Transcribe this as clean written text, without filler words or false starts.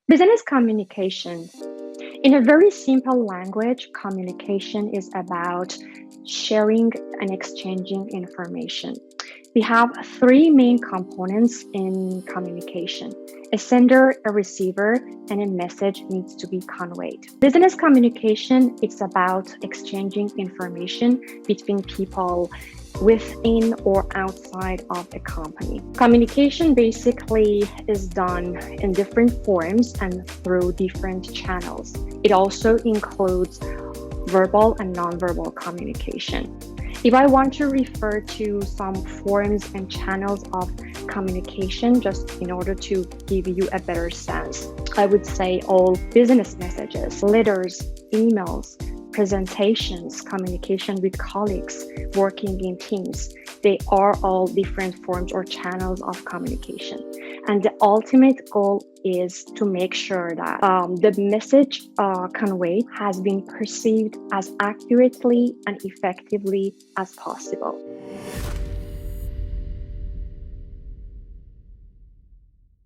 Business communication. In a very simple language, communication is about sharing and exchanging information. We have three main components in communication: a sender, a receiver, and a message needs to be conveyed. Business communication, it's about exchanging information between people within or outside of a company. Communication basically is done in different forms and through different channels. It also includes verbal and nonverbal communication. If I want to refer to some forms and channels of communication, just in order to give you a better sense, I would say all business messages, letters, emails, presentations, communication with colleagues, working in teams, they are all different forms or channels of communication. And the ultimate goal is to make sure that the message conveyed has been perceived as accurately and effectively as possible.